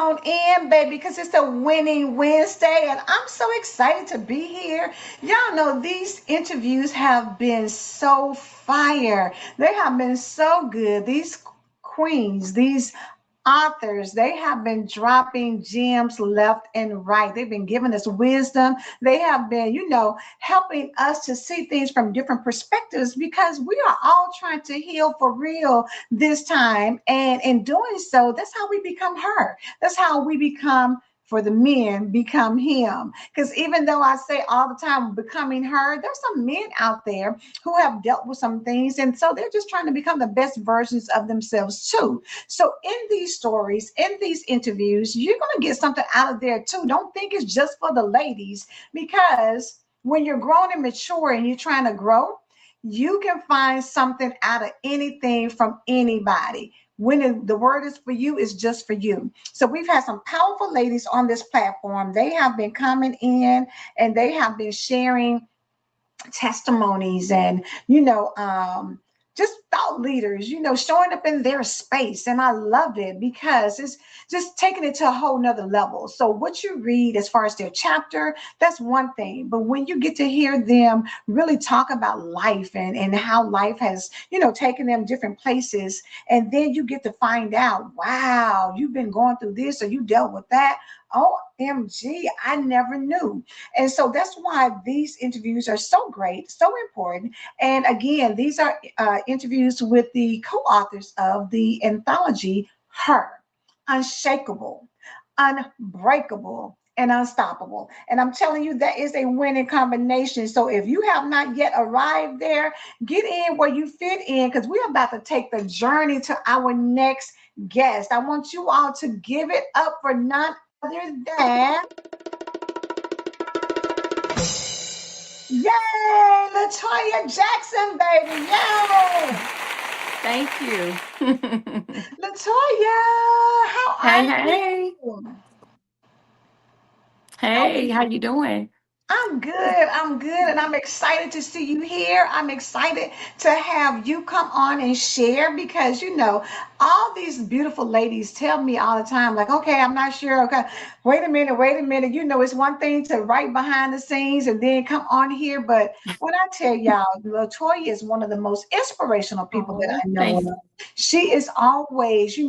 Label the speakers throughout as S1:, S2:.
S1: on in, baby, because it's a winning Wednesday, and I'm so excited to be here. Y'all know these interviews have been so fire. They have been so good. These queens, these authors, they have been dropping gems left and right. They've been giving us wisdom. They have been, helping us to see things from different perspectives because we are all trying to heal for real this time. And in doing so, that's how we become her. That's how we become. For the men, become him. Because even though I say all the time, becoming her, there's some men out there who have dealt with some things. And so they're just trying to become the best versions of themselves, too. So in these stories, in these interviews, you're going to get something out of there too. Don't think it's just for the ladies because when you're grown and mature and you're trying to grow, you can find something out of anything from anybody. When the word is for you, it's just for you. So we've had some powerful ladies on this platform. They have been coming in and they have been sharing testimonies and just thought leaders, showing up in their space. And I love it because it's just taking it to a whole nother level. So what you read as far as their chapter, that's one thing. But when you get to hear them really talk about life and how life has, taken them different places, and then you get to find out, wow, you've been going through this or you dealt with that. OMG, I never knew. And so that's why these interviews are so great, so important. And again, these are interviews with the co-authors of the anthology, Her, Unshakable, Unbreakable, and Unstoppable. And I'm telling you, that is a winning combination. So if you have not yet arrived there, get in where you fit in because we're about to take the journey to our next guest. I want you all to give it up for none other than, yay, Latoya Jackson, baby, yay.
S2: Thank you.
S1: Latoya, how
S2: Hey,
S1: are
S2: hey.
S1: you? How are
S2: Hey, how
S1: you?
S2: you doing?
S1: I'm good. I'm good. And I'm excited to see you here. I'm excited to have you come on and share because, all these beautiful ladies tell me all the time, like, okay, I'm not sure. Okay, wait a minute, wait a minute. It's one thing to write behind the scenes and then come on here. But when I tell y'all, Latoya is one of the most inspirational people that
S2: Oh,
S1: I know
S2: thank
S1: of. She is always,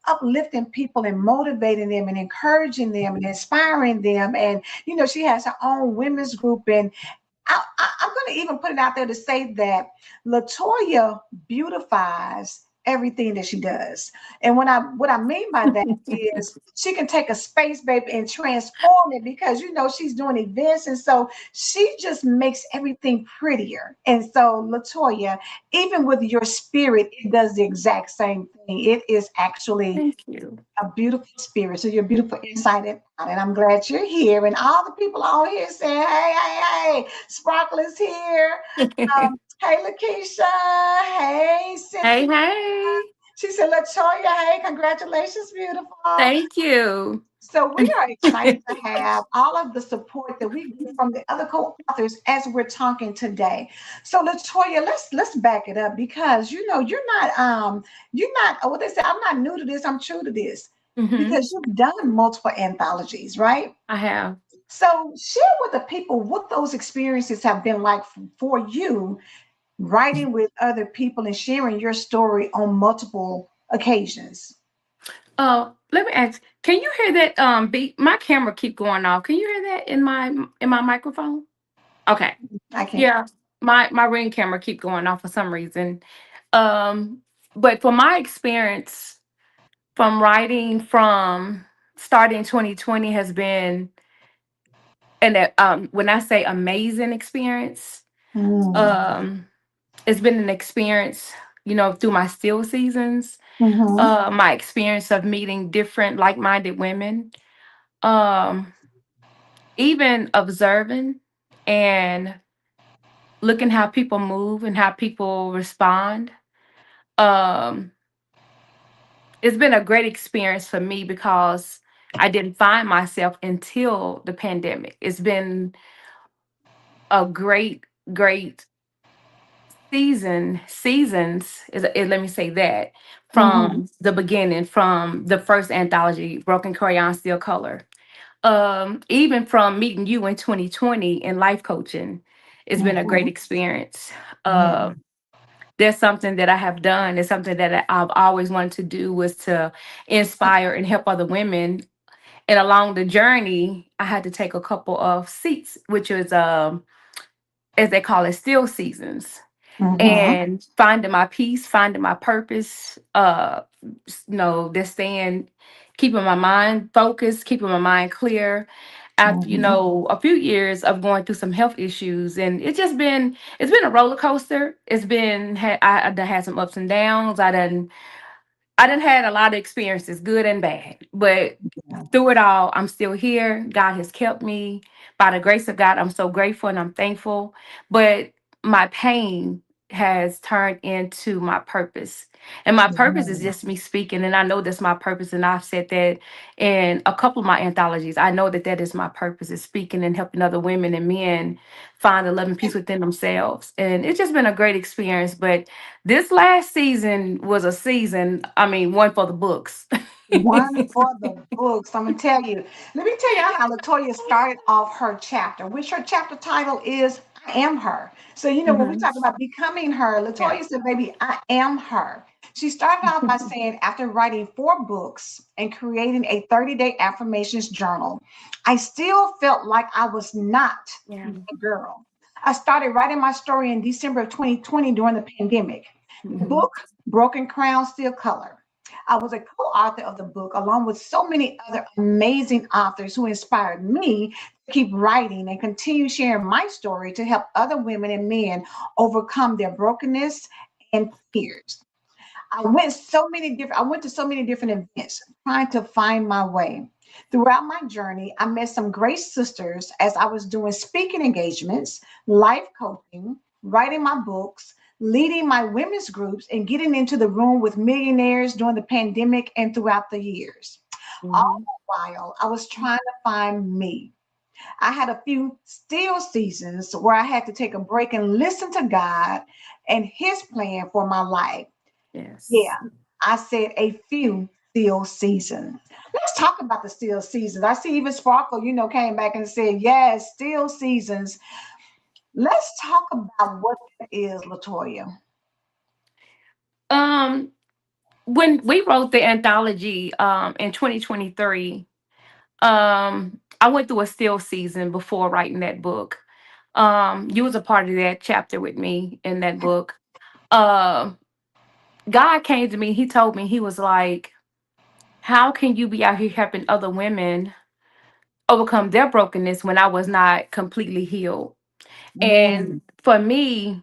S1: uplifting people and motivating them and encouraging them and inspiring them. And she has her own women's group, and I'm going to even put it out there to say that Latoya beautifies everything that she does. And what I mean by that is she can take a space, baby, and transform it because she's doing events, and so she just makes everything prettier. And so Latoya, even with your spirit, it does the exact same thing. It is actually
S2: thank you.
S1: a beautiful spirit. So you're beautiful inside and out. And I'm glad you're here. And all the people out here saying, hey, hey, hey, Sparkle is here. Hey, Lakeisha. Hey,
S2: Hey,
S1: Cynthia.
S2: hey.
S1: She said, Latoya, hey, congratulations, beautiful.
S2: Thank you.
S1: So we are excited to have all of the support that we get from the other co-authors as we're talking today. So Latoya, let's back it up because you're not what they say, I'm not new to this, I'm true to this.
S2: Hmm.
S1: Because you've done multiple anthologies, right?
S2: I have.
S1: So share with the people what those experiences have been like for you writing with other people and sharing your story on multiple occasions.
S2: Let me ask, can you hear that beep? My camera keep going off. Can you hear that in my microphone? Okay.
S1: I can't.
S2: Yeah. My ring camera keep going off for some reason. Um, but for my experience from writing from starting 2020 has been when I say amazing experience,
S1: Mm.
S2: um it's been an experience, through my still seasons,
S1: Mm-hmm.
S2: my experience of meeting different like-minded women, um even observing and looking how people move and how people respond. um it's been a great experience for me because I didn't find myself until the pandemic. It's been a great seasons let me say that
S1: Mm-hmm.
S2: from the beginning, from the first anthology, Broken Crayon Still Color, even from meeting you in 2020 in life coaching, it's been a great
S1: Mm-hmm.
S2: experience.
S1: Yeah.
S2: uh there's something that I have done. It's something that I've always wanted to do, was to inspire and help other women. And along the journey, I had to take a couple of seats, which is as they call it, still seasons,
S1: Mm-hmm.
S2: and finding my peace, finding my purpose, just staying, keeping my mind focused, keeping my mind clear after,
S1: Mm-hmm.
S2: a few years of going through some health issues. And it's been a roller coaster. I done had some ups and downs. I done had a lot of experiences, good and bad. But
S1: Yeah.
S2: through it all, I'm still here. God has kept me. By the grace of God, I'm so grateful and I'm thankful. But my pain has turned into my purpose. And my purpose is
S1: Yeah.
S2: just me speaking. And I know that's my purpose. And I've said that in a couple of my anthologies. I know that that is my purpose, is speaking and helping other women and men find a loving peace within themselves. And it's just been a great experience. But this last season was a season, I mean, one for the books.
S1: One for the books. I'm gonna tell you. Let me tell you how Latoya started off her chapter, which her chapter title is "I Am Her." So when we
S2: Mhm.
S1: talk about becoming her,
S2: Yeah.
S1: Latoya said, "Baby, I am her." She started out by saying, after writing 4 books and creating a 30-day affirmations journal, I still felt like I was not
S2: Yeah.
S1: a girl. I started writing my story in December of 2020 during the pandemic. The
S2: Mhm.
S1: book, Broken Crown Still Color. I was a co-author of the book along with so many other amazing authors who inspired me to keep writing and continue sharing my story to help other women and men overcome their brokenness and fears. I went to so many different events trying to find my way. Throughout my journey, I met some great sisters as I was doing speaking engagements, life coaching, writing my books, leading my women's groups, and getting into the room with millionaires during the pandemic and throughout the years. All
S2: Mhm.
S1: the while, I was trying to find me. I had a few still seasons where I had to take a break and listen to God and His plan for my life. Yeah,
S2: Yes.
S1: I said a few still seasons. Let's talk about the still seasons. I see even Sparkle, came back and said, yes, still seasons. Let's talk about what that is, Latoya.
S2: Um, when we wrote the anthology in 2023, I went through a still season before writing that book. You was a part of that chapter with me in that book. Um, God came to me, he told me, he was like, how can you be out here helping other women overcome their brokenness when I was not completely healed?
S1: Mm,
S2: And for me,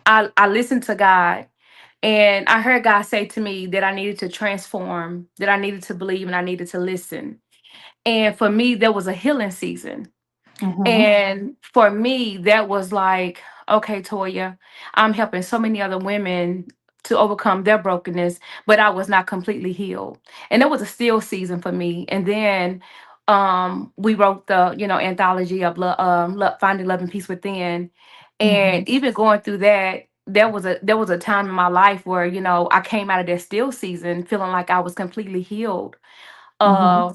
S2: I listened to God, and I heard God say to me that I needed to transform, that I needed to believe, and I needed to listen. And for me, there was a healing season.
S1: mhm,
S2: And for me, that was like, okay, Toya, I'm helping so many other women to overcome their brokenness, but I was not completely healed. And it was a still season for me. And then we wrote the, anthology of Finding Love and Peace Within.
S1: mhm,
S2: And even going through that, there was a time in my life where, I came out of that still season feeling like I was completely healed.
S1: mhm,
S2: uh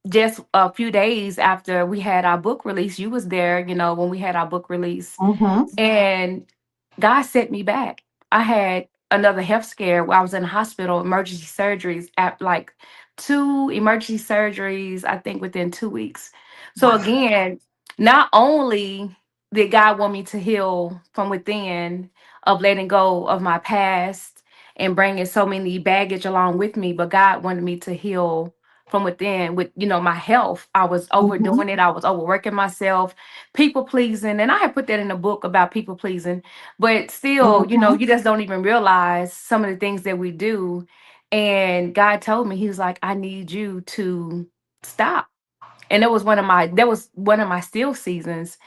S2: just a few days after we had our book release, you was there, when we had our book release.
S1: mhm,
S2: And God set me back. I had another health scare where I was in the hospital, emergency surgeries, at like 2 emergency surgeries, I think within 2 weeks. So
S1: wow,
S2: again, not only did God want me to heal from within, of letting go of my past and bringing so many baggage along with me, but God wanted me to heal from within with, my health. I was
S1: mhm,
S2: overdoing it. I was overworking myself, people pleasing. And I had put that in a book about people pleasing, but still,
S1: mhm,
S2: you just don't even realize some of the things that we do. And God told me, he was like, I need you to stop. And that was one of my still seasons,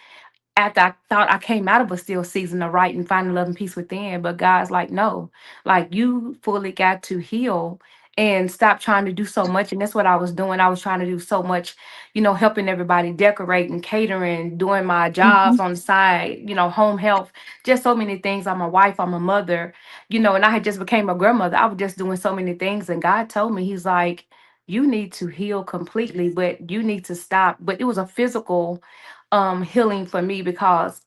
S2: after I thought I came out of a still season of writing, finding love and peace within. But God's like, no, like, you fully got to heal. and stop trying to do so much. And that's what I was doing. I was trying to do so much, helping everybody, decorating, catering, doing my jobs
S1: Mhm.
S2: on the side, home health, just so many things. I'm a wife, I'm a mother, and I had just became a grandmother. I was just doing so many things. And God told me, He's like, you need to heal completely, but you need to stop. But it was a physical healing for me because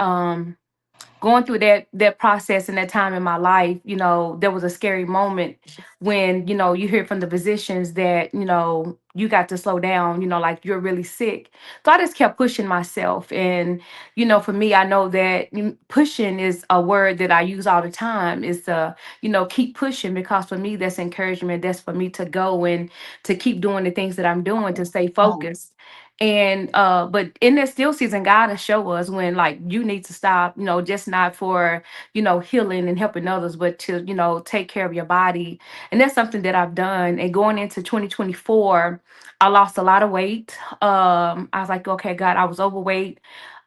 S2: going through that process and that time in my life, there was a scary moment when, you hear from the physicians that, you got to slow down, like you're really sick. So I just kept pushing myself. And, for me, I know that pushing is a word that I use all the time, is to, keep pushing, because for me, that's encouragement. That's for me to go and to keep doing the things that I'm doing, to stay
S1: Right.
S2: focused. And but in that still season, God will show us when, like, you need to stop, just not for, healing and helping others, but to, take care of your body. And that's something that I've done. And going into 2024, I lost a lot of weight. I was like, okay, God, I was overweight.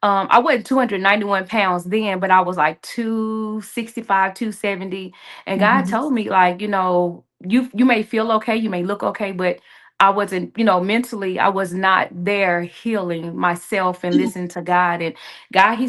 S2: I wasn't 291 pounds then, but I was like 265, 270. And God
S1: Mhm.
S2: told me, like, you may feel okay, you may look okay, but I wasn't, mentally, I was not there healing myself and listening to God. And God,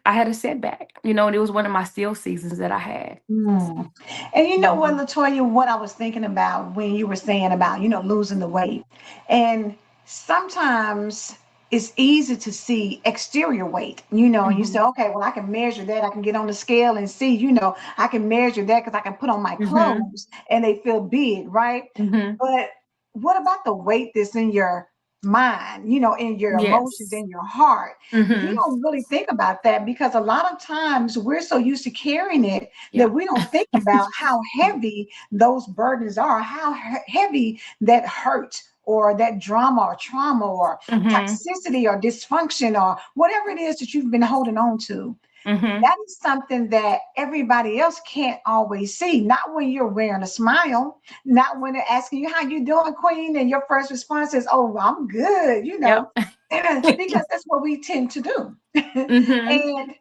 S2: I had a setback, and it was one of my still seasons that I had.
S1: Mm. And you know what,
S2: Mhm.
S1: Latoya, what I was thinking about when you were saying about, losing the weight. And sometimes it's easy to see exterior weight, and you say,
S2: Mhm.
S1: okay, well, I can measure that. I can get on the scale and see, I can measure that because I can put on my
S2: Mhm.
S1: clothes and they feel big, right?
S2: Mhm.
S1: But what about the weight that's in your mind, in your emotions,
S2: Yes.
S1: in your heart? We
S2: Mhm.
S1: don't really think about that because a lot of times we're so used to carrying it that
S2: Yeah.
S1: we don't think about how heavy those burdens are, how heavy that hurt or that drama or trauma or
S2: Mhm.
S1: toxicity or dysfunction or whatever it is that you've been holding on to.
S2: Mhm.
S1: That is something that everybody else can't always see. Not when you're wearing a smile, not when they're asking you how you doing, Queen, and your first response is, "Oh, I'm good,"
S2: Yep.
S1: because that's what we tend to do.
S2: Mhm.
S1: And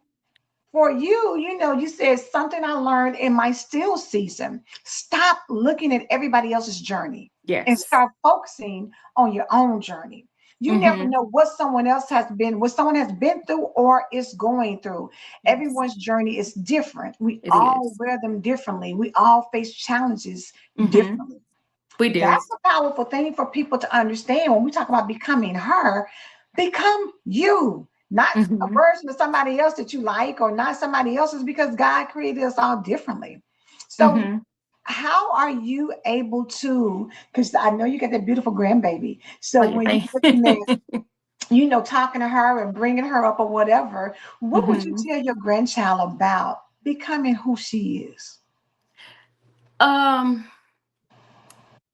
S1: for you, you said something I learned in my still season. Stop looking at everybody else's journey and
S2: Yes.
S1: start focusing on your own journey. You never
S2: Mhm.
S1: know what someone has been through or is going through.
S2: Yes.
S1: Everyone's journey is different. We
S2: It
S1: all
S2: is.
S1: wear them differently. We all face challenges
S2: Mhm.
S1: differently.
S2: We do.
S1: That's a powerful thing for people to understand when we talk about becoming her. Become you, not a
S2: Mhm.
S1: version of somebody else that you like or not somebody else's, because God created us all differently. So,
S2: Mhm.
S1: how are you able to? Because I know you got that beautiful grandbaby.
S2: Oh
S1: So,
S2: yeah.
S1: when you're looking at, talking to her and bringing her up or whatever, what would you
S2: Mhm.
S1: tell your grandchild about becoming who she is?
S2: Um.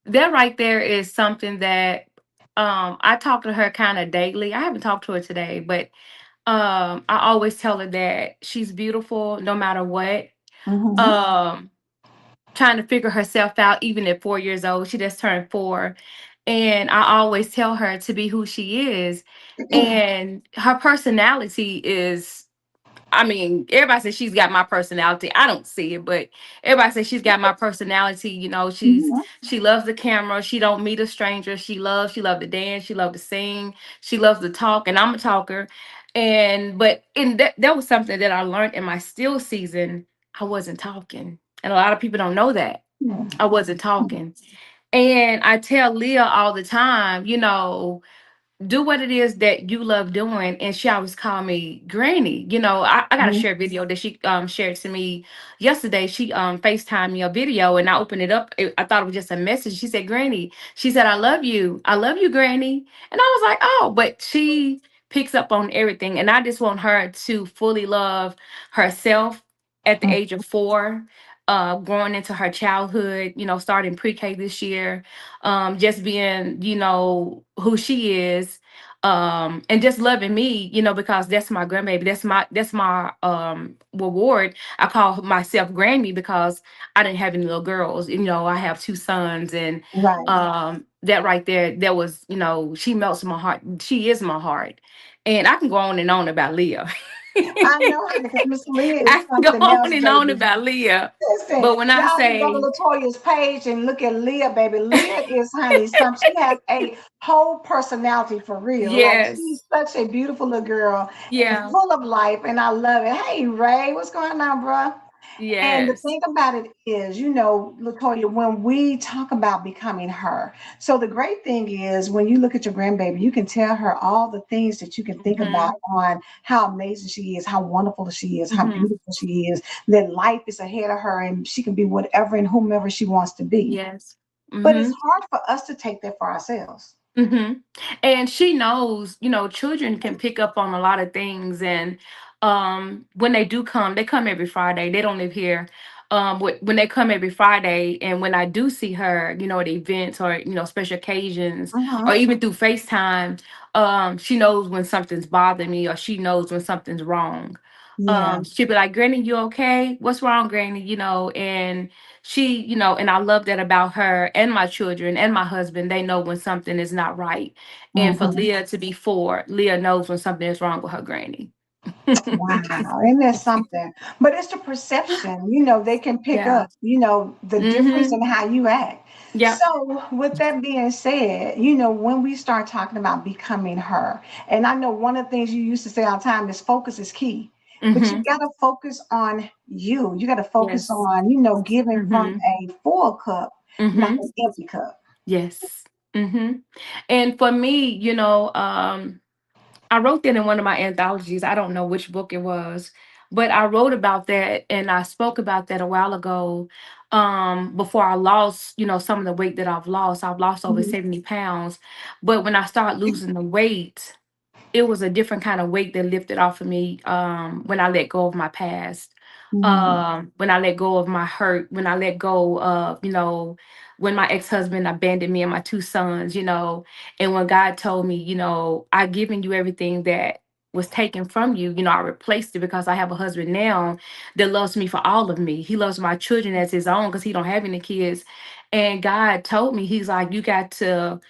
S2: That right there is something that I talk to her kind of daily. I haven't talked to her today, but I always tell her that she's beautiful no matter what.
S1: Mm-hmm.
S2: Um Trying to figure herself out even at 4 years old. She just turned 4. And I always tell her to be who she is. And her personality is, I mean, everybody says she's got my personality. I don't see it, but everybody says she's got my personality. She loves the camera. She don't meet a stranger. She loves to dance. She loves to sing. She loves to talk, and I'm a talker. And but in that was something that I learned in my still season. I wasn't talking, and a lot of people don't know that I wasn't talking. And I tell Leah all the time, do what it is that you love doing. And she always call me granny. I got to
S1: Mhm.
S2: share a video that she shared to me yesterday. She FaceTimed me a video, and I opened it up. I thought it was just a message. She said, Granny, she said, I love you, Granny. And I was like, oh, but she picks up on everything. And I just want her to fully love herself at the age of 4, growing into her childhood, starting pre-K this year, just being, who she is, and just loving me, because that's my grandbaby. That's my reward. I call myself Granny because I didn't have any little girls. I have 2 sons, and
S1: Right.
S2: that right there, that was, she melts my heart. She is my heart. And I can go on and on about Leah.
S1: I know, honey, because Miss Leah is
S2: I can go
S1: something
S2: on
S1: else,
S2: and on
S1: baby.
S2: about Leah.
S1: Listen,
S2: But when I
S1: y'all can go to
S2: say,
S1: Latoya's page and look at Leah, baby. Leah is, honey, some. She has a whole personality for real. Like she's
S2: yes,
S1: such a beautiful little girl and
S2: yeah,
S1: full of life, and I love it. Hey, Ray, what's going on, bro? And the
S2: yes,
S1: thing about it is, Latoya, when we talk about becoming her, so the great thing is when you look at your grandbaby, you can tell her all the things that you can think about
S2: hmm
S1: on how amazing she is, how wonderful she is, how
S2: hmm
S1: beautiful she is, that life is ahead of her and she can be whatever and whomever she wants to be.
S2: yes.
S1: But it's
S2: hmm
S1: hard for us to take that for ourselves.
S2: hmm And she knows, children can pick up on a lot of things. And when they do come, they come every Friday. They don't live here. When they come every Friday, and when I do see her, at events or special occasions, or
S1: Mm-hmm.
S2: even through FaceTime, she knows when something's bothering me, or she knows when something's wrong.
S1: Yeah.
S2: She'll be like, "Granny, you okay? What's wrong, Granny?" And and I love that about her and my children and my husband. They know when something is not right. And for
S1: Mm-hmm.
S2: Leah to be four, Leah knows when something is wrong with her granny.
S1: Wow, isn't that something? But it's the perception, they can pick
S2: Yeah.
S1: up, the difference
S2: Mm-hmm.
S1: in how you act.
S2: Yep.
S1: So, with that being said, when we start talking about becoming her, and I know one of the things you used to say all the time is focus is key. But you
S2: Mm-hmm.
S1: got to focus on you. You got to focus
S2: Yes.
S1: on, giving from
S2: Mm-hmm.
S1: a full cup, not
S2: Mm-hmm.
S1: an empty cup.
S2: Yes. Mm-hmm. And for me, I wrote that in one of my anthologies. I don't know which book it was, but I wrote about that and I spoke about that a while ago. Before I lost, some of the weight that I've lost over
S1: Mhm,
S2: 70 pounds. But when I started losing the weight, it was a different kind of weight that lifted off of me when I let go of my past.
S1: mhm,
S2: When I let go of my hurt, when I let go of, when my ex-husband abandoned me and my two sons, and when God told me, I've given you everything that was taken from you, I replaced it because I have a husband now that loves me for all of me. He loves my children as his own because he don't have any kids. And God told me, he's like, you got to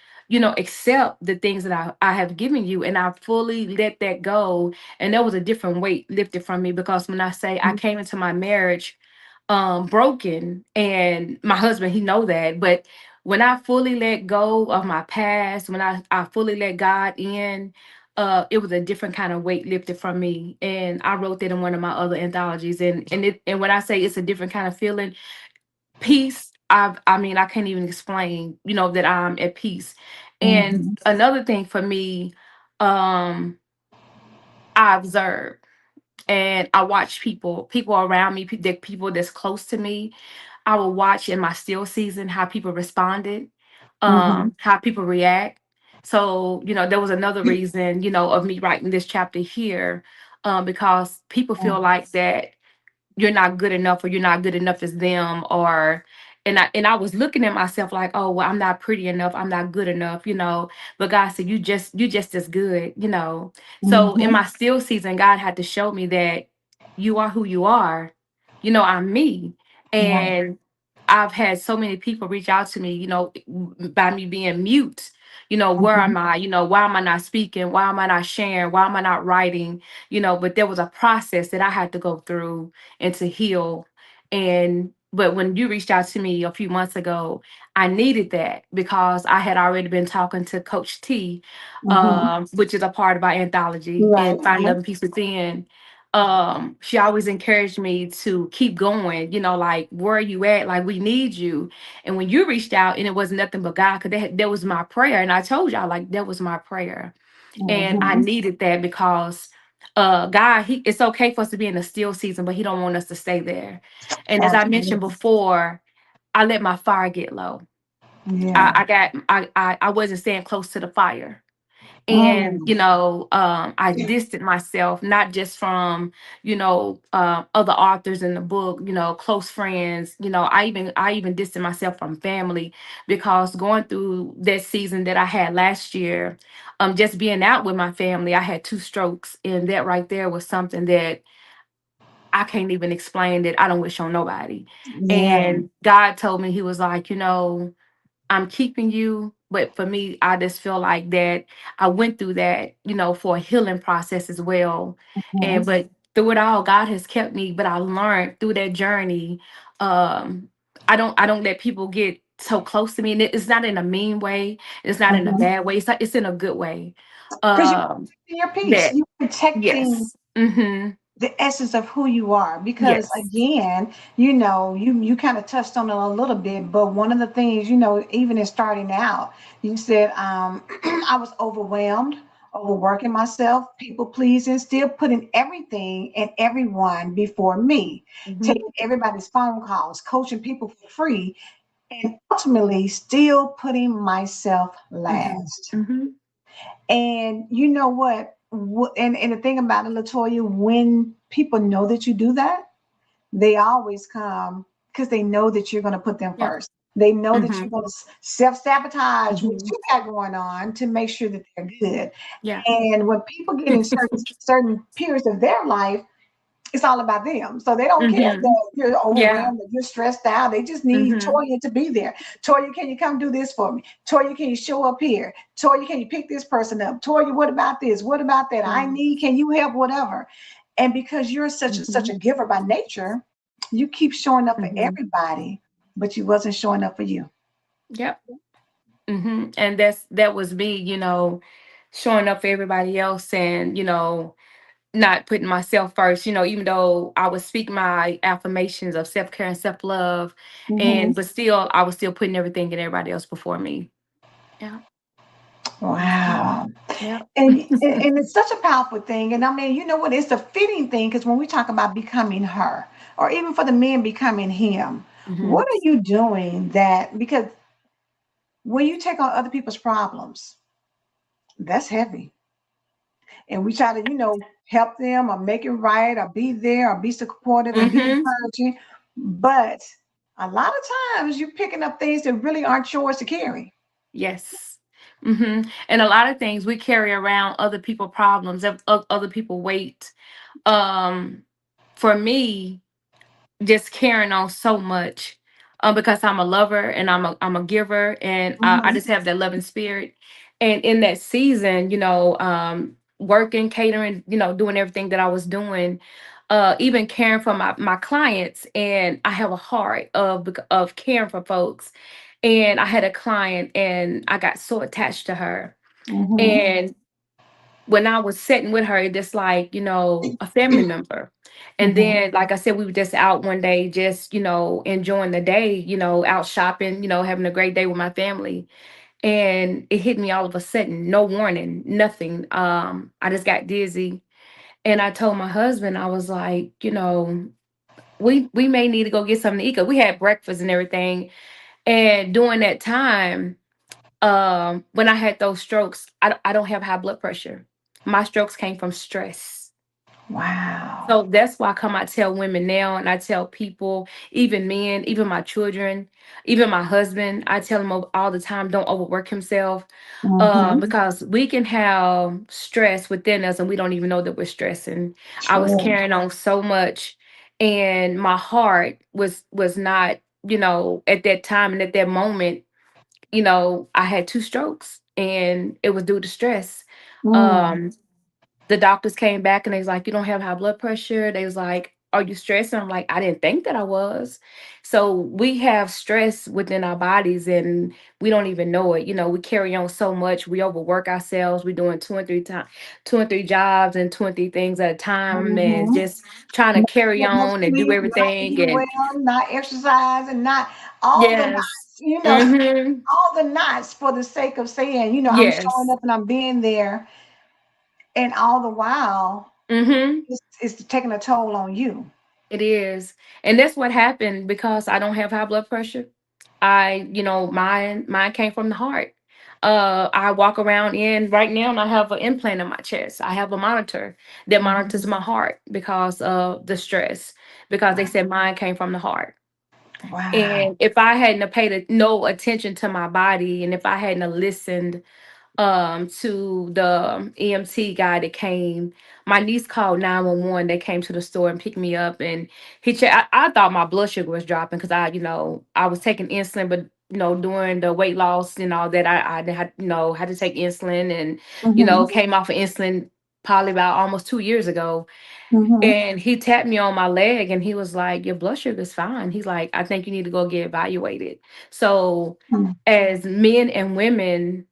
S2: accept the things that I have given you. And I fully let that go. And there was a different weight lifted from me because when I say I
S1: mhm,
S2: came into my marriage broken, and my husband, he know that. But when I fully let go of my past, when I fully let God in, it was a different kind of weight lifted from me. And I wrote that in one of my other anthologies. And when I say it's a different kind of feeling, peace, I mean, I can't even explain, that I'm at peace. And
S1: mhm,
S2: another thing for me, um I observe and I watch people around me, the people that's close to me. I will watch in my still season how people responded,
S1: mhm,
S2: how people react. So, there was another reason, of me writing this chapter here, because people feel like that you're not good enough, or you're not good enough as them, or and I was looking at myself like, oh well, I'm not pretty enough, I'm not good enough, but God said, you just as good, so in
S1: mhm.
S2: my still season, God had to show me that you are who you are, I'm me.
S1: Right.
S2: And I've had so many people reach out to me, by me being mute. Where
S1: Mhm,
S2: am I? Why am I not speaking? Why am I not sharing? Why am I not writing? But there was a process that I had to go through and to heal. But when you reached out to me a few months ago, I needed that because I had already been talking to Coach T,
S1: mhm.
S2: which is a part of our anthology
S1: Right,
S2: and Find
S1: right.
S2: Love and Peace Within. She always encouraged me to keep going, like, where are you at? Like, we need you. And when you reached out, and it was nothing but God, because that was my prayer. And I told y'all, like, that was my prayer. And I
S1: Mhm.
S2: needed that because God, it's okay for us to be in the still season, but he don't want us to stay there. And as I mentioned
S1: Absolutely.
S2: before, I let my fire get low.
S1: Yeah.
S2: I wasn't staying close to the fire. And
S1: Mm.
S2: I distanced myself not just from other authors in the book, close friends. I even distanced myself from family because going through that season that I had last year, just being out with my family, I had two strokes, and that right there was something that I can't even explain, that I don't wish on nobody.
S1: Yeah.
S2: And God told me, he was like, I'm keeping you but for me, I just feel like that I went through that, for a healing process as well. And
S1: Mhm.
S2: but through it all, God has kept me. But I learned through that journey. Um, I don't let people get so close to me, and it's not in a mean way. It's not in a
S1: Mhm.
S2: bad way. It's in a good way.
S1: Because you're
S2: Um,
S1: protecting your peace.
S2: that
S1: You're protecting
S2: yes, mm-hmm,
S1: the essence of who you are, because
S2: yes,
S1: again, you kind of touched on it a little bit, but one of the things, even in starting out, you said, I was overwhelmed, overworking myself, people pleasing, still putting everything and everyone before me,
S2: mm-hmm,
S1: taking everybody's phone calls, coaching people for free, and ultimately still putting myself
S2: mm-hmm,
S1: last.
S2: mm-hmm,
S1: And you know what? And the thing about it, Latoya, when people know that you do that, they always come because they know that you're going to put them
S2: yep,
S1: first. They know that
S2: mm-hmm,
S1: you're going to self sabotage what
S2: mm-hmm,
S1: you got going on to make sure that they're good.
S2: yeah,
S1: And when people get in certain periods of their life, it's all about them. So they don't care
S2: mm-hmm,
S1: that you're
S2: yeah,
S1: overwhelmed or you're stressed out. They just need
S2: mm-hmm,
S1: Toya to be there. Toya, can you come do this for me? Toya, can you show up here? Toya, can you pick this person up? Toya, what about this? What about that? I
S2: mm-hmm,
S1: need, can you help? Whatever. And because you're such
S2: mm-hmm,
S1: a giver by nature, you keep showing up for
S2: mm-hmm,
S1: everybody, but you wasn't showing up for you.
S2: yep. And that was me, showing up for everybody else, and not putting myself first. Even though I would speak my affirmations of self care and self love,
S1: Hmm.
S2: and but still, I was still putting everything and everybody else before me. Yeah. Mhm.
S1: Wow.
S2: Yeah.
S1: And it's such a powerful thing. And I mean, you know what? It's a fitting thing because when we talk about becoming her, or even for the men becoming him,
S2: Hmm.
S1: what are you doing that? Because when you take on other people's problems, that's heavy. And we try to, help them or make it right or be there or be supportive and be
S2: Hmm.
S1: encouraging. But a lot of times you're picking up things that really aren't yours to carry.
S2: Yes. And a lot of things we carry around other people problems of other people weight. Um, for me, just carrying on so much, because I'm a lover and I'm a giver, and I
S1: Hmm.
S2: just have that loving spirit. And in that season, working, catering, doing everything that I was doing, even caring for my clients, and I have a heart of caring for folks. And I had a client, and I got so attached to her,
S1: Hmm.
S2: and when I was sitting with her, just like, a family member. And
S1: Hmm.
S2: then, like I said, we were just out one day, just, enjoying the day, out shopping, having a great day with my family. And it hit me all of a sudden, no warning, nothing. I just got dizzy. And I told my husband, I was like, we may need to go get something to eat. 'Cause we had breakfast and everything. And during that time, when I had those strokes, I don't have high blood pressure. My strokes came from stress.
S1: Wow.
S2: So that's why I tell women now, and I tell people, even men, even my children, even my husband, I tell him all the time, don't overwork himself.
S1: Hmm.
S2: Because we can have stress within us and we don't even know that we're stressing. I was
S1: True.
S2: carrying on so much, and my heart was not, at that time and at that moment, I had two strokes, and it was due to stress.
S1: Mm.
S2: Um, the doctors came back and they was like, "You don't have high blood pressure." They was like, "Are you stressed?" And I'm like, "I didn't think that I was." So we have stress within our bodies and we don't even know it. We carry on so much. We overwork ourselves. We're doing two and three jobs and two and three things at a time, and
S1: Hmm.
S2: just trying to
S1: Not
S2: carry
S1: get enough
S2: on and do
S1: sleep, not
S2: everything.
S1: eating well,
S2: And
S1: not exercising, not all the
S2: yes.
S1: knots,
S2: Mm-hmm.
S1: all the knots for the sake of saying, I'm showing
S2: Yes.
S1: up and I'm being there, and all the while,
S2: Mm-hmm.
S1: it's taking a toll on you.
S2: It is. And that's what happened because I don't have high blood pressure. Mine came from the heart. I walk around in right now and I have an implant in my chest. I have a monitor that
S1: Hmm.
S2: monitors my heart because of the stress, because they
S1: Wow.
S2: said mine came from the heart.
S1: Wow.
S2: And if I hadn't have paid no attention to my body, and if I hadn't have listened to the EMT guy that came. My niece called 911. They came to the store and picked me up, and he checked. I thought my blood sugar was dropping because I was taking insulin, but doing the weight loss and all that, I had, had to take insulin, and,
S1: Mm-hmm.
S2: came off of insulin probably about almost 2 years ago.
S1: Mm-hmm.
S2: And he tapped me on my leg and he was like, "Your blood sugar's fine." He's like, "I think you need to go get evaluated." So, as men and women,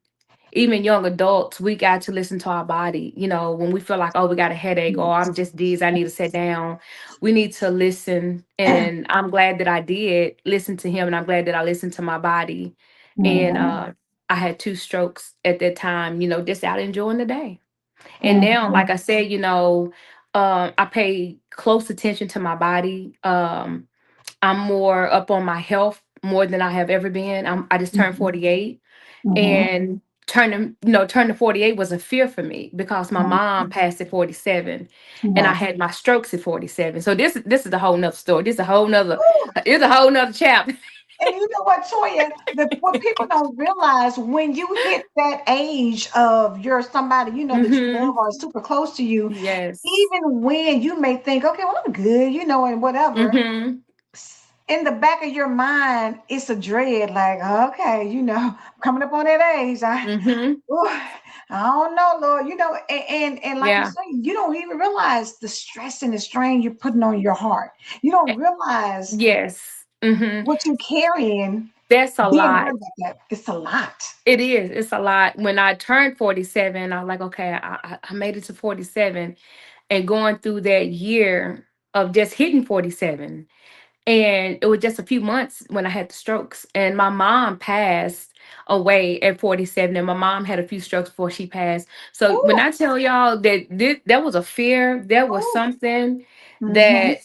S2: even young adults, we got to listen to our body. When we feel like, oh, we got a headache, or I'm just dizzy, I need to sit down. We need to listen. And I'm glad that I did listen to him, and I'm glad that I listened to my body. And
S1: Mm-hmm.
S2: I had 2 strokes at that time, just out enjoying the day. And now,
S1: Mm-hmm.
S2: like I said, I pay close attention to my body. I'm more up on my health more than I have ever been. I just turned 48,
S1: Mm-hmm.
S2: and turning 48 was a fear for me because my mom passed at 47, and I
S1: Right.
S2: had my strokes at 47. So this is a whole nother story. This is a whole nother, it's a whole nother chapter.
S1: And you know what, Toya? What people don't realize, when you hit that age of you're somebody that you love
S2: Hmm.
S1: or is super close to you,
S2: Yes.
S1: even when you may think, okay, well, I'm good, and whatever,
S2: Hmm.
S1: in the back of your mind, it's a dread, like, okay, coming up on that age.
S2: Hmm.
S1: Ooh, I don't know, Lord. And like you
S2: Yeah.
S1: say, you don't even realize the stress and the strain you're putting on your heart. You don't
S2: Eh,
S1: realize
S2: yes. Hmm.
S1: what you're carrying,
S2: That's a
S1: being
S2: lot.
S1: worried about that. It's a lot.
S2: It is. It's a lot. When I turned 47, I was like, okay, I made it to 47, and going through that year of just hitting 47. And it was just a few months when I had the strokes. And my mom passed away at 47. And my mom had a few strokes before she passed. So when
S1: Ooh,
S2: I tell y'all that that was a fear, there was
S1: ooh.
S2: something
S1: Mm-hmm.
S2: that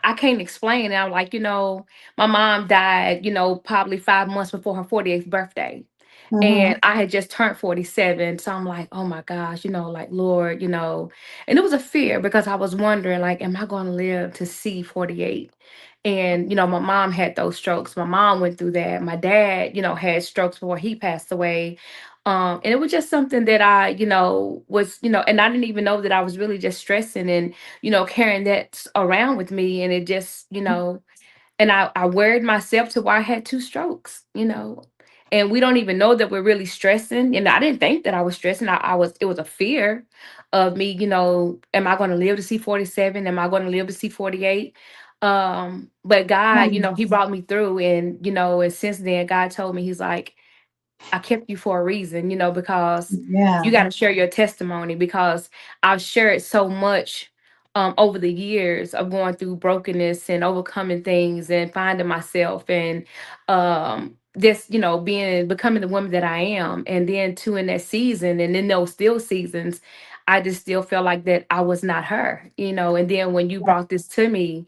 S2: I can't explain. And I'm like, my mom died, probably 5 months before her 48th birthday.
S1: Mm-hmm.
S2: And I had just turned 47. So I'm like, oh my gosh, like, Lord, and it was a fear because I was wondering, like, am I going to live to see 48? And, my mom had those strokes. My mom went through that. My dad, had strokes before he passed away. And it was just something that I, was, and I didn't even know that I was really just stressing and, carrying that around with me. And it just, and I worried myself to where I had 2 strokes. And we don't even know that we're really stressing. And I didn't think that I was stressing. It was a fear of me, am I going to live to see 47? Am I going to live to see 48? But God, He brought me through, and since then, God told me, He's like, I kept you for a reason, because you
S1: Yeah.
S2: got to share your testimony, because I've shared so much over the years of going through brokenness and overcoming things and finding myself, and just becoming the woman that I am. And then too, in that season and in those still seasons, I just still felt like that I was not her. And then when you brought this to me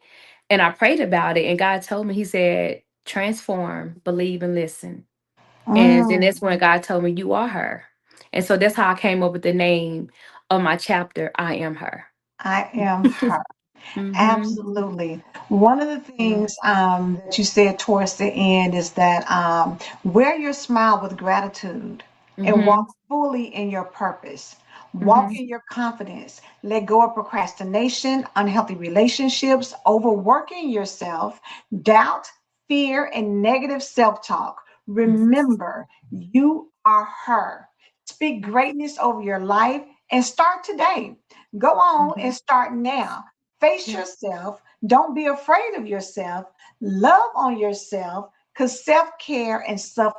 S2: and I prayed about it, and God told me, He said, transform, believe, and listen. And then
S1: Mm,
S2: that's when God told me, you are her. And so that's how I came up with the name of my chapter, I Am Her.
S1: I am her.
S2: Mm-hmm.
S1: Absolutely. One of the
S2: Yeah.
S1: things that you said towards the end is that wear your smile with gratitude and
S2: Mm-hmm.
S1: walk fully in your purpose. Walk
S2: Mm-hmm.
S1: in your confidence. Let go of procrastination, unhealthy relationships, overworking yourself, doubt, fear, and negative self talk. Remember, you are her. Speak greatness over your life and start today. Go on
S2: Mm-hmm.
S1: and start now. Face
S2: Yeah.
S1: yourself. Don't be afraid of yourself. Love on yourself, because self care and self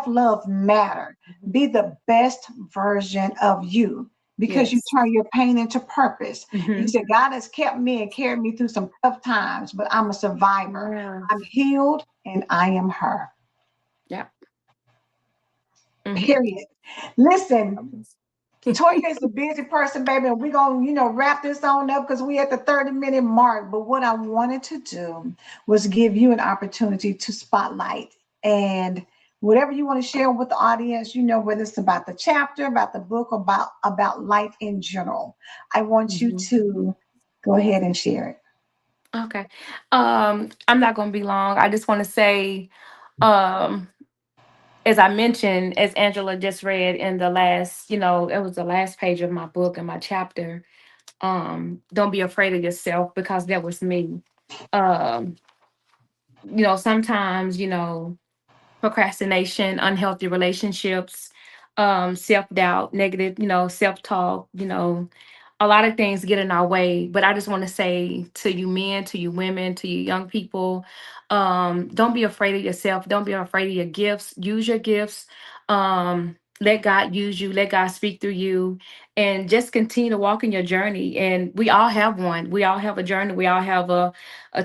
S1: love matter. Be the best version of you, because you
S2: Yes.
S1: turn your pain into purpose. You
S2: Mm-hmm.
S1: said, God has kept me and carried me through some tough times, but I'm a survivor.
S2: Yeah.
S1: I'm healed and I am her.
S2: Yeah. Mm-hmm.
S1: Period. Listen, Toya is a busy person, baby, and we're gonna, wrap this on up because we at the 30-minute mark. But what I wanted to do was give you an opportunity to spotlight and whatever you want to share with the audience, whether it's about the chapter, about the book, about life in general. I want you
S2: Mm-hmm.
S1: to go ahead and share it.
S2: Okay. I'm not gonna be long. I just want to say, um, as I mentioned, as Angela just read in the last, it was the last page of my book and my chapter. Don't be afraid of yourself, because that was me. um sometimes, procrastination, unhealthy relationships, self-doubt, negative, self-talk, a lot of things get in our way. But I just want to say to you men, to you women, to you young people, don't be afraid of yourself. Don't be afraid of your gifts. Use your gifts. Let God use you. Let God speak through you, and just continue to walk in your journey. And we all have one. We all have a journey. We all have a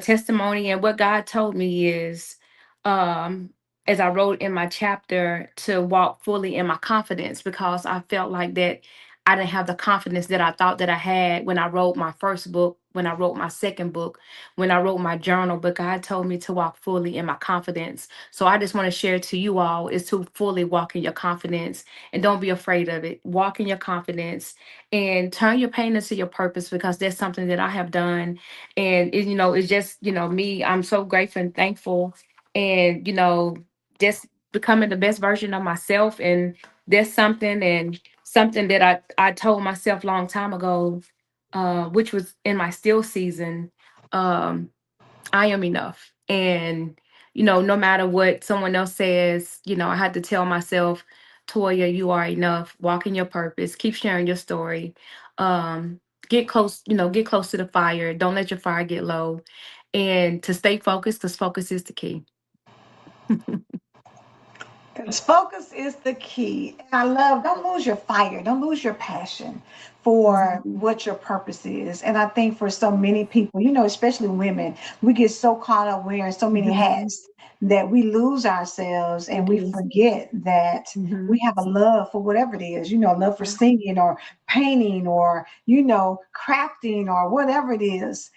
S2: testimony. And what God told me is, um, as I wrote in my chapter, to walk fully in my confidence, because I felt like that I didn't have the confidence that I thought that I had when I wrote my first book, when I wrote my second book, when I wrote my journal. But God told me to walk fully in my confidence. So I just want to share to you all is to fully walk in your confidence, and don't be afraid of it. Walk in your confidence and turn your pain into your purpose, because that's something that I have done. And it's just, me. I'm so grateful and thankful, and just becoming the best version of myself. And that's something that I told myself long time ago, which was in my still season. um I am enough. And no matter what someone else says, I had to tell myself, Toya, you are enough. Walk in your purpose. Keep sharing your story. um get close to the fire. Don't let your fire get low, and to stay focused, because focus is the key.
S1: Because focus is the key. And I love, don't lose your fire, don't lose your passion for
S2: Mhm.
S1: what your purpose is. And I think for so many people, especially women, we get so caught up wearing so many
S2: Mhm.
S1: hats that we lose ourselves
S2: We
S1: and we
S2: do.
S1: forget that we
S2: Mhm.
S1: have a love for whatever it is, love for
S2: Yeah,
S1: singing or painting or, crafting or whatever it is.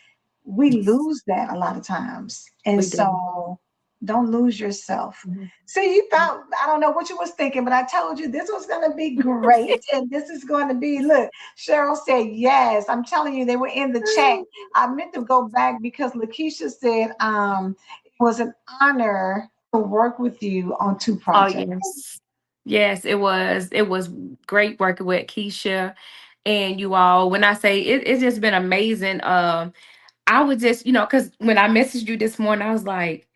S1: We lose that a lot of times. And
S2: we do.
S1: so don't lose yourself.
S2: Mhm.
S1: See, you thought, I don't know what you was thinking, but I told you this was going to be great. And this is going to be, look, Cheryl said yes. I'm telling you, they were in the chat. I meant to go back because Lakeisha said it was an honor to work with you on two
S2: Oh
S1: projects.
S2: yes. Yes, it was. It was great working with Keisha and you all. When I say it's just been amazing. I would just, because when I messaged you this morning, I was like,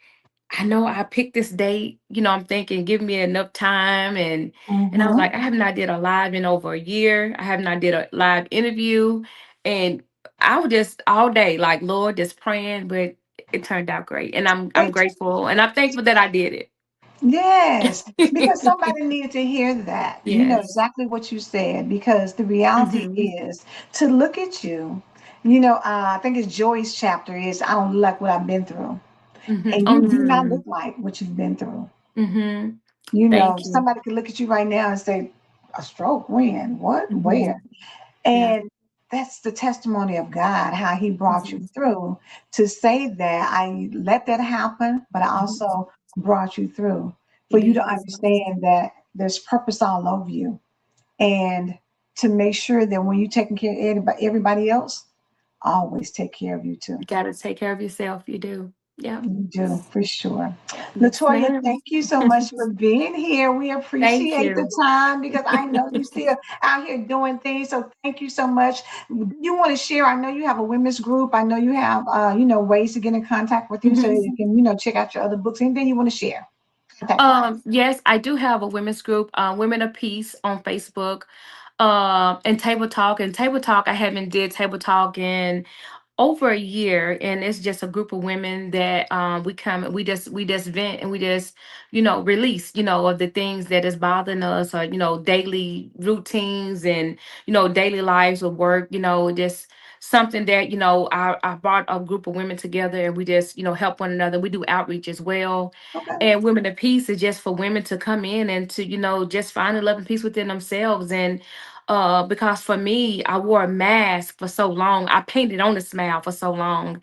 S2: I know I picked this date. I'm thinking, give me enough time, and I was
S1: Hmm.
S2: like, I have not did a live in over a year. I have not did a live interview, and I was just all day like, Lord, just praying, but it turned out great, and I'm grateful, and I'm thankful that I did
S1: Yes, because
S2: it.
S1: somebody needed to hear that. You know
S2: Yes.
S1: exactly what you said, because the reality
S2: Mhm.
S1: is to look at you. I think it's Joy's chapter is I don't like what I've been through.
S2: Mhm.
S1: And you do not look like what you've been through.
S2: Mhm. Thank you.
S1: Somebody could look at you right now and say, a stroke, when? What? Where?
S2: Mhm. Yeah.
S1: And that's the testimony of God, how He brought you
S2: Mhm.
S1: through to say that I let that happen, but I
S2: Mhm.
S1: also brought you through for
S2: You
S1: you to
S2: did.
S1: understand that there's purpose all over you, and to make sure that when you're taking care of everybody else, always take care of you too.
S2: You got to take care of yourself. You do. Yeah.
S1: You do, for sure.
S2: Yes,
S1: Latoya,
S2: ma'am.
S1: thank you so much for being here. We
S2: Thank
S1: appreciate the
S2: you.
S1: time because I know you're still out here doing things. So thank you so much. You want to share? I know you have a women's group. I know you have, ways to get in contact with you so
S2: Mhm.
S1: you can, check out your other books. Anything you want to share? Contact wise.
S2: Yes, I do have a women's group, Women of Peace on Facebook, and Table Talk. And Table Talk, I haven't did Table Talk in over a year, and it's just a group of women that we come and we just vent, and we just release of the things that is bothering us, or daily routines, and daily lives of work, just something that I brought a group of women together, and we just help one another. We do outreach as well.
S1: Okay.
S2: And Women of Peace is just for women to come in and to just find a love and peace within themselves. And because for me, I wore a mask for so long. I painted on a smile for so long.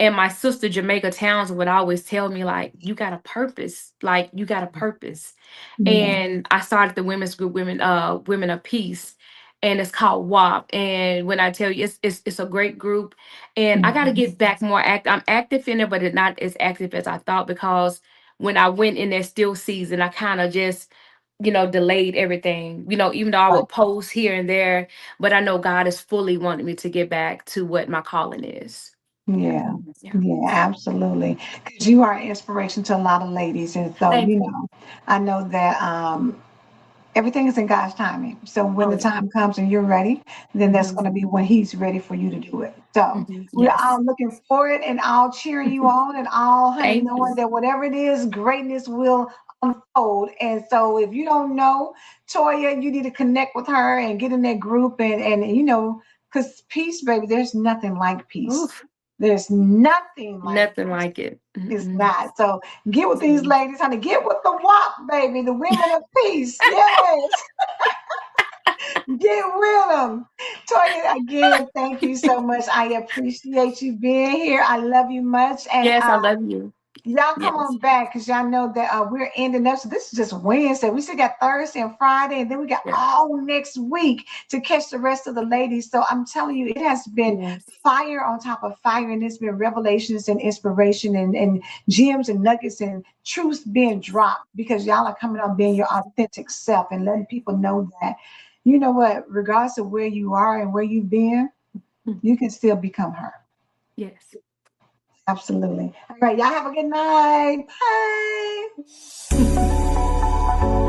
S2: And my sister Jamaica Towns would always tell me, like, you got a purpose. Like, you got a purpose.
S1: Yeah.
S2: And I started the women's group, Women of Peace. And it's called WAP. And when I tell you, it's a great group. And I gotta
S1: Mhm.
S2: get back more active. I'm active in it, but it's not as active as I thought, because when I went in that still season, I kind of just delayed everything, even though I
S1: Right.
S2: would post here and there, but I know God is fully wanting me to get back to what my calling is.
S1: Yeah.
S2: Yeah.
S1: Yeah, absolutely. Because you are an inspiration to a lot of ladies. And so,
S2: Thank you.
S1: I know that everything is in God's timing. So when
S2: Oh
S1: the
S2: yeah.
S1: time comes and you're ready, then that's
S2: Hmm.
S1: going to be when He's ready for you to do it. So we're
S2: Yes.
S1: all looking forward and all cheering you on and all, honey,
S2: Thank
S1: knowing
S2: you.
S1: that whatever it is, greatness will unfold. And so if you don't know Toya, you need to connect with her and get in that group because peace, baby, there's nothing like peace.
S2: Oof.
S1: There's nothing like
S2: Nothing like it.
S1: it's
S2: Mm-mm.
S1: not. So get with these ladies, honey. Get with the WAP, baby, the women of peace. Yes. Get with them. Toya, again, thank you so much. I appreciate you being here. I love you much. And
S2: Yes, I love you.
S1: y'all come
S2: Yes.
S1: on back because y'all know that we're ending up. So this is just Wednesday. We still got Thursday and Friday, and then we got
S2: Yeah.
S1: all next week to catch the rest of the ladies. So I'm telling you, it has been
S2: Yes.
S1: fire on top of fire, and it's been revelations and inspiration and gems and nuggets and truths being dropped because y'all are coming on being your authentic self and letting people know that, you know what, regardless of where you are and where you've been,
S2: Mm.
S1: you can still become her.
S2: Yes.
S1: Absolutely. All right, y'all have a good night. Bye.